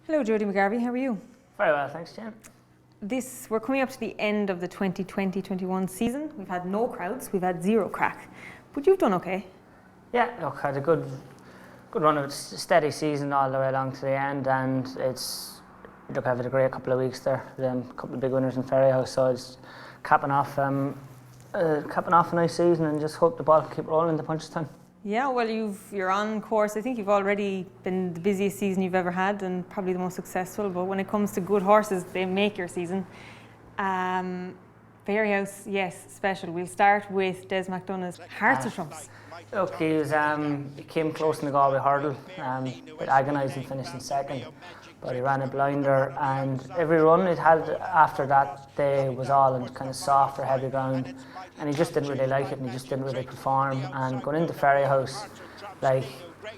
Hello, Jody McGarvey. How are you? Very well, thanks, Jen. We're coming up to the end of the 2020-21 season. We've had no crowds, we've had zero crack, but you've done okay. Yeah, look, I had a good run of it, steady season all the way along to the end, and I've had a great couple of weeks there. A couple of big winners in Fairyhouse, so it's capping off a nice season, and just hope the ball can keep rolling in the Punchestown. Yeah, well, you're on course. I think you've already been the busiest season you've ever had, and probably the most successful. But when it comes to good horses, they make your season. Fairyhouse, yes, special. We'll start with Des McDonough's Hearts of Trumps. Look, he came close in the Galway hurdle, but agonised and finished in second. But he ran a blinder, and every run it had after that day was all in kind of soft or heavy ground, and he just didn't really like it, and he just didn't really perform. And going into Fairyhouse,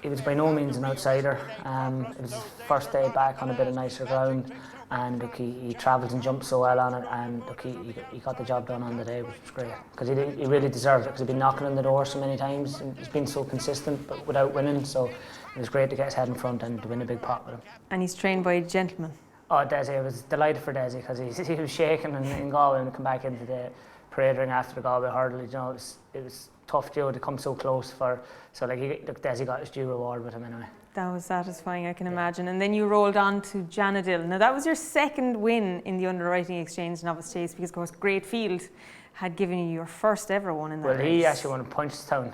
he was by no means an outsider. It was his first day back on a bit of nicer ground, and look, he travelled and jumped so well on it, and look, he got the job done on the day, which was great, because he really deserved it, because he'd been knocking on the door so many times, and he's been so consistent but without winning, so it was great to get his head in front and to win a big pot with him. And he's trained by a gentleman. Oh, Desi, I was delighted for Desi, because he was shaking in Galway and come back into the parade ring after the Galway hurdle. You know, it was tough, Joe, to come so close Desi got his due reward with him anyway. That was satisfying, I can imagine. And then you rolled on to Janadil. Now that was your second win in the underwriting exchange novice chase, because of course Great Field had given you your first ever one in that race. Well, he actually won in Punchestown.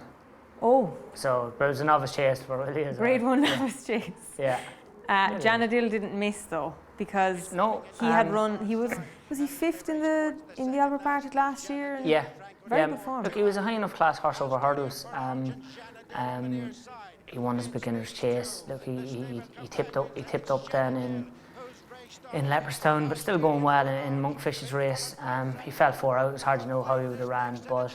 Oh. So, but it was a novice chase for Willie as well. Grade 1 novice chase. Yeah. Janadil didn't miss though, because he had run. Was he fifth in the Albert Bartlett last year? Yeah. Very good form. Look, he was a high enough class horse over hurdles. He won his beginner's chase. Look, he tipped up then in Leopardstown, but still going well in Monkfish's race. He fell 4 out. It was hard to know how he would have ran, but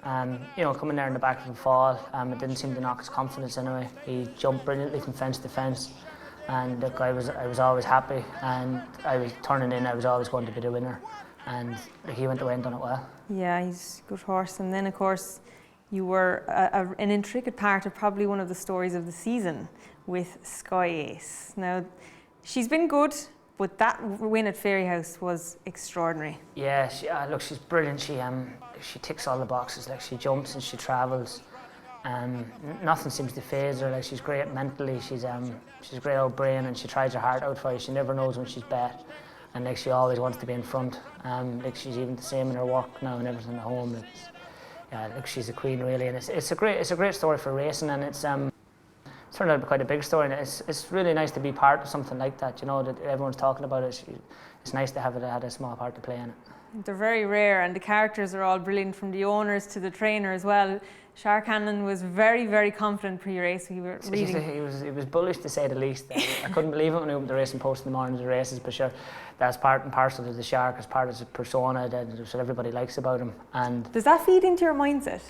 coming there in the back of the fall, it didn't seem to knock his confidence anyway. He jumped brilliantly from fence to fence, and look, I was always happy, and I was turning in. I was always going to be the winner, and he went away and done it well. Yeah, he's a good horse. And then of course you were an intricate part of probably one of the stories of the season with Skyace. Now, she's been good, but that win at Fairyhouse was extraordinary. Yeah, she's brilliant. She ticks all the boxes. Like, she jumps and she travels. Nothing seems to faze her. Like, she's great mentally. She's a great old brain, and she tries her heart out for you. She never knows when she's bet, and like, she always wants to be in front. Like, she's even the same in her work now and everything at home. Look, she's a queen really, and it's a great story for racing, and it's turned out to be quite a big story, and it's really nice to be part of something like that. You know, that everyone's talking about it. It's nice to have had a small part to play in it. They're very rare, and the characters are all brilliant, from the owners to the trainer as well. Shark Hanlon was very, very confident pre-race. We were reading. He was bullish, to say the least. I couldn't believe it when I opened the Racing Post in the morning of the races, but sure, that's part and parcel of the Shark, as part of his persona that everybody likes about him. And does that feed into your mindset?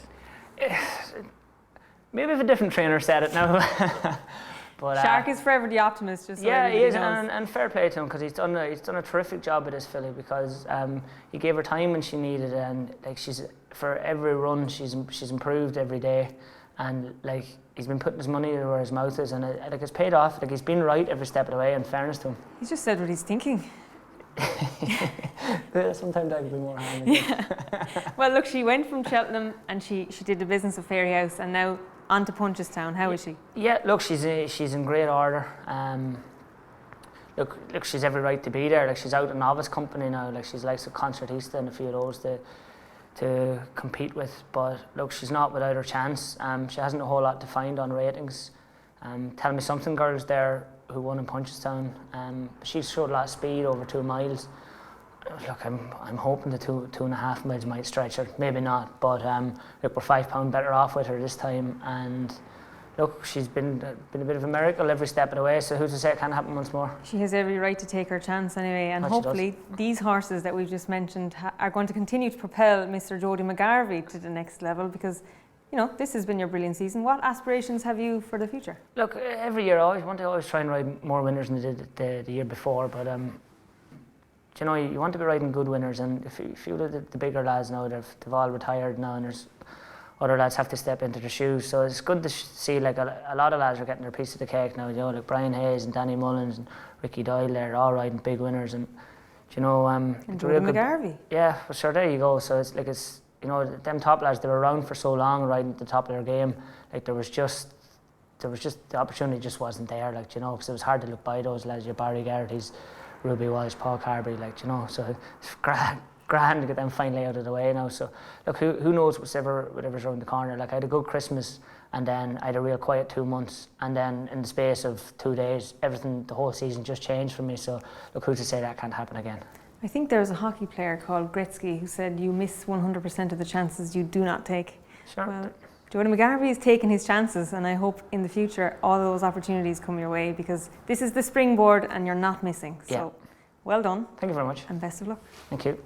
Maybe if a different trainer said it now. But Shark is forever the optimist, just so yeah, he is, knows. and fair play to him, because he's done a terrific job with this filly, because he gave her time when she needed it, and like, for every run she's improved every day, and like, he's been putting his money where his mouth is, and it's paid off. Like, he's been right every step of the way, in fairness to him. He's just said what he's thinking. Sometimes I can be more handy. Yeah. Well, look, she went from Cheltenham and she did the business of Fairyhouse, and now on to Punchestown. How is she? Yeah, look, she's in great order. Look, she's every right to be there. Like, she's out in novice company now. Like, she's like a Concertista and a few of those to compete with. But look, she's not without her chance. She hasn't a whole lot to find on ratings. Tell Me Something girls there who won in Punchestown. She showed a lot of speed over 2 miles. Look, I'm hoping the 2.5 miles might stretch her. Maybe not, but look, we're £5 better off with her this time, and look, she's been a bit of a miracle every step of the way. So who's to say it can't happen once more? She has every right to take her chance anyway, and hopefully these horses that we've just mentioned are going to continue to propel Mr. Jody McGarvey to the next level, because you know, this has been your brilliant season. What aspirations have you for the future? Look, every year I want to try and ride more winners than I did the year before, but you know, you want to be riding good winners, and if you look at the bigger lads now, they've all retired now, and there's other lads have to step into their shoes. So it's good to see like a lot of lads are getting their piece of the cake now. You know, like Brian Hayes and Danny Mullins and Ricky Doyle, they're all riding big winners, and you know, And Jody McGarvey. Yeah, well, sure, there you go. So it's like, it's, you know, them top lads, they were around for so long, riding at the top of their game. Like there was just the opportunity just wasn't there, like, you know, because it was hard to look by those lads, your Barry Garrity's, Ruby Walsh, Paul Carberry, like, you know, so it's grand to get them finally out of the way now. So look, who knows whatever's around the corner. Like I had a good Christmas, and then I had a real quiet 2 months, and then in the space of 2 days, everything, the whole season just changed for me. So look, who's to say that can't happen again? I think there's a hockey player called Gretzky who said you miss 100% of the chances you do not take. Sure. Well, Jody McGarvey is taking his chances, and I hope in the future all those opportunities come your way, because this is the springboard and you're not missing. So well done. Thank you very much. And best of luck. Thank you.